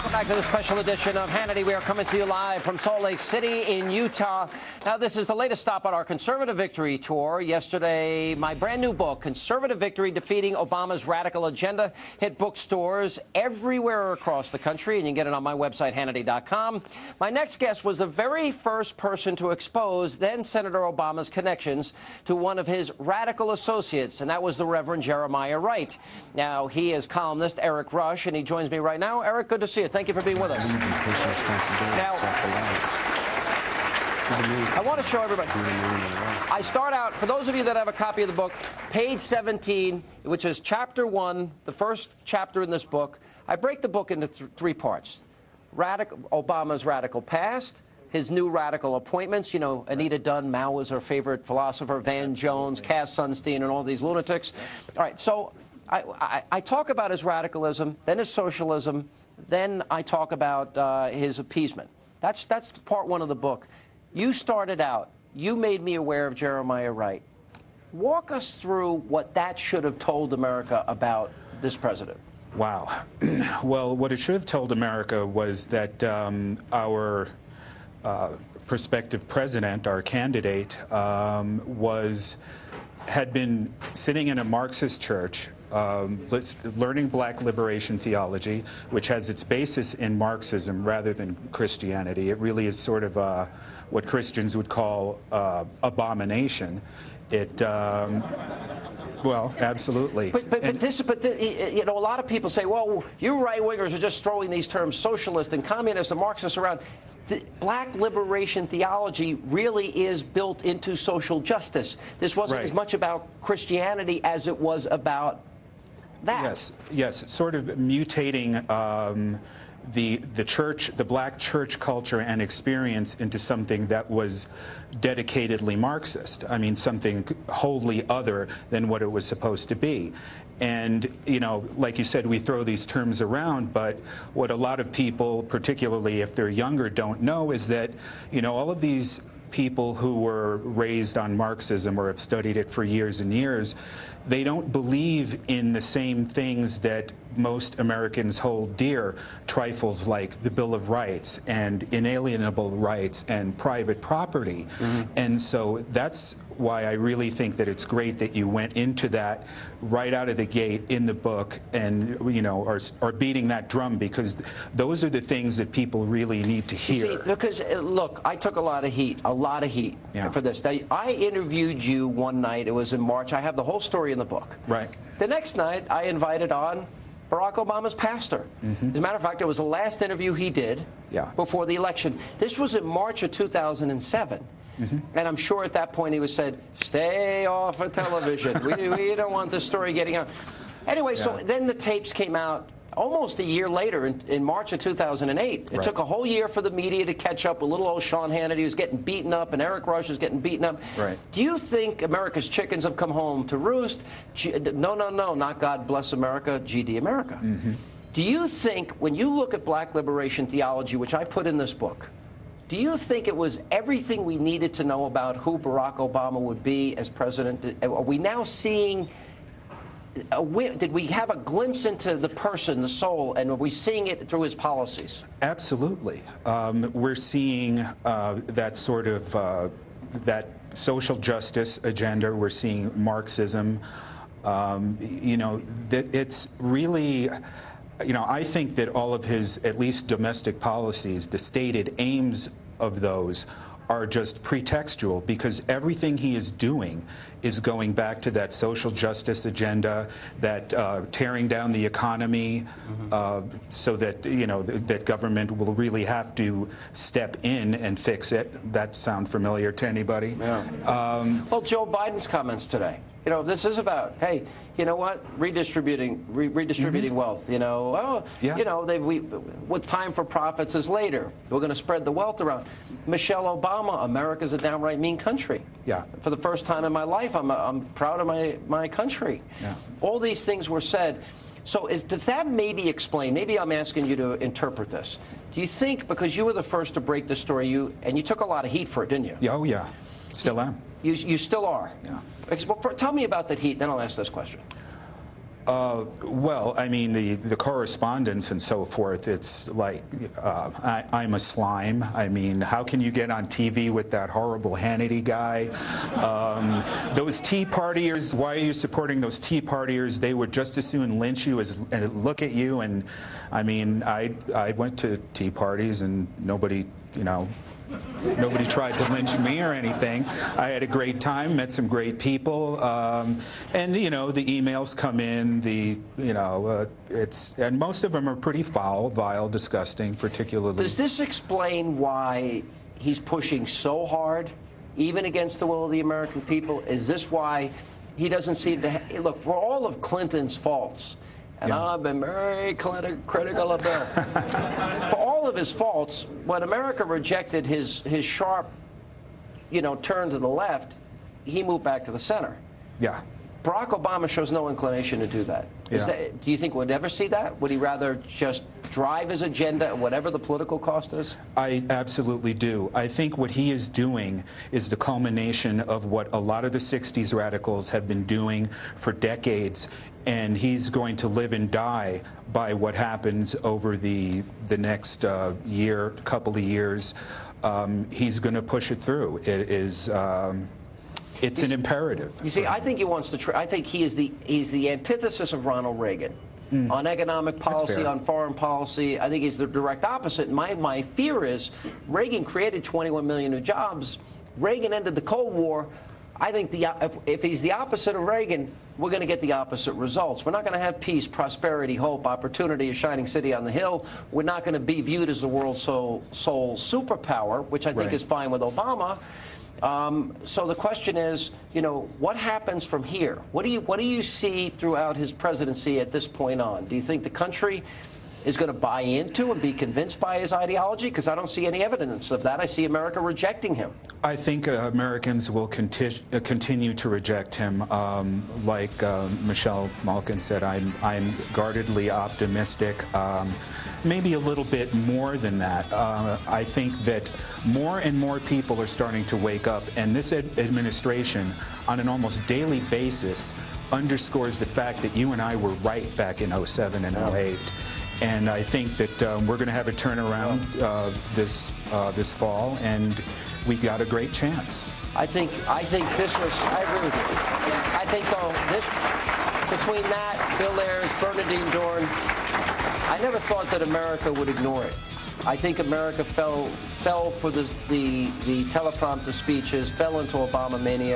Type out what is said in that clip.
Welcome back to the special edition of Hannity. We are coming to you live from Salt Lake City in Utah. Now, this is the latest stop on our Conservative Victory Tour. Yesterday, my brand new book, Conservative Victory, Defeating Obama's Radical Agenda, hit bookstores everywhere across the country, and you can get it on my website, Hannity.com. My next guest was the very first person to expose then-Senator Obama's connections to one of his radical associates, and that was the Reverend Jeremiah Wright. Now, he is columnist Erik Rush, and he joins me right now. Erik, good to see you. Thank you for being with us. Now, I want to show everybody. I start out, for those of you that have a copy of the book, page 17, which is chapter 1, the first chapter in this book. I break the book into three parts. Obama's radical past, his new radical appointments. You know, Anita Dunn, Mao was her favorite philosopher, Van Jones, Cass Sunstein, and all these lunatics. All right, so I talk about his radicalism, then his socialism, then I talk about his appeasement. That's part one of the book. You started out, you made me aware of Jeremiah Wright. Walk us through what that should have told America about this president. Wow. Well, what it should have told America was that our prospective president, our candidate, had been sitting in a Marxist church, learning black liberation theology, which has its basis in Marxism rather than Christianity. It really is sort of what Christians would call abomination. Well, absolutely. But you know, a lot of people say, well, you right-wingers are just throwing these terms socialist and communist and Marxist around. The black liberation theology really is built into social justice. This wasn't as much about Christianity as it was about that. Yes, sort of mutating the church, the black church culture and experience into something that was dedicatedly Marxist. I mean, something wholly other than what it was supposed to be. And, you know, like you said, we throw these terms around, but what a lot of people, particularly if they're younger, don't know is that, you know, all of these people who were raised on Marxism or have studied it for years and years, they don't believe in the same things that most Americans hold dear, trifles like the Bill of Rights and inalienable rights and private property. And so that's why I really think that it's great that you went into that right out of the gate in the book and, you know, are beating that drum, because those are the things that people really need to hear. See, because, look, I took a lot of heat for this. Now, I interviewed you one night. It was in March. I have the whole story in the book. Right. The next night, I invited on Barack Obama's pastor. As a matter of fact, it was the last interview he did before the election. This was in March of 2007. And I'm sure at that point he was said, stay off of television. we don't want this story getting out. Anyway, so then the tapes came out almost a year later in March of 2008. It took a whole year for the media to catch up with little old Sean Hannity, who's getting beaten up, and Erik Rush is getting beaten up. Do you think America's chickens have come home to roost? No, not God bless America, GD America. Do you think, when you look at black liberation theology, which I put in this book, do you think it was everything we needed to know about who Barack Obama would be as president? Are we now seeing, did we have a glimpse into the person, the soul, and are we seeing it through his policies? Absolutely. We're seeing that sort of, that social justice agenda. We're seeing Marxism. You know, it's really... You know, I think that all of his, at least domestic policies, the stated aims of those are just pretextual, because everything he is doing is going back to that social justice agenda, that tearing down the economy, so that, you know, that government will really have to step in and fix it. That sound familiar to anybody? Well, Joe Biden's comments today. You know, this is about, hey, you know what, redistributing wealth. You know, you know, what time for profits is later. We're going to spread the wealth around. Michelle Obama, America's a downright mean country. For the first time in my life, I'm proud of my country. All these things were said. So does that maybe explain? Maybe I'm asking you to interpret this. Do you think, because you were the first to break this story, and you took a lot of heat for it, didn't you? Oh yeah, still am. You still are. Tell me about that heat, then I'll ask this question. Well, I mean, the correspondence and so forth, it's like, I'm a slime. I mean, how can you get on TV with that horrible Hannity guy? Those Tea Partiers, why are you supporting those Tea Partiers? They would just as soon lynch you as look at you. And, I mean, I went to tea parties and nobody, you know, nobody tried to lynch me or anything. I had a great time, met some great people, and you know the emails come in. And most of them are pretty foul, vile, disgusting, particularly. Does this explain why he's pushing so hard, even against the will of the American people? Is this why he doesn't seem to look, for all of Clinton's faults? And yeah. I've been very critical of Bill. For all of his faults, when America rejected his sharp, you know, turn to the left, he moved back to the center. Yeah. Barack Obama shows no inclination to do that. Yeah. Do you think we'd ever see that? Would he rather just drive his agenda at whatever the political cost is? I absolutely do. I think what he is doing is the culmination of what a lot of the 60s radicals have been doing for decades, and he's going to live and die by what happens over the next couple of years. He's going to push it through. It is. It's an imperative. You see, I think he wants to. I think he's the antithesis of Ronald Reagan on economic policy, on foreign policy. I think he's the direct opposite. My fear is Reagan created 21 million new jobs. Reagan ended the Cold War. I think if he's the opposite of Reagan, we're going to get the opposite results. We're not going to have peace, prosperity, hope, opportunity, a shining city on the hill. We're not going to be viewed as the world's sole superpower, which I think is fine with Obama. So the question is, you know, what happens from here? What do you see throughout his presidency at this point on? Do you think the country is going to buy into and be convinced by his ideology? Because I don't see any evidence of that. I see America rejecting him. I think Americans will continue to reject him. Like Michelle Malkin said, I'm guardedly optimistic. Maybe a little bit more than that. I think that more and more people are starting to wake up, and this administration, on an almost daily basis, underscores the fact that you and I were right back in 07 and 08. And I think that we're going to have a turnaround this fall, and we got a great chance. I think this was. I agree with you. I think though between that, Bill Ayers, Bernardine Dohrn, I never thought that America would ignore it. I think America fell for the teleprompter speeches, fell into Obama mania.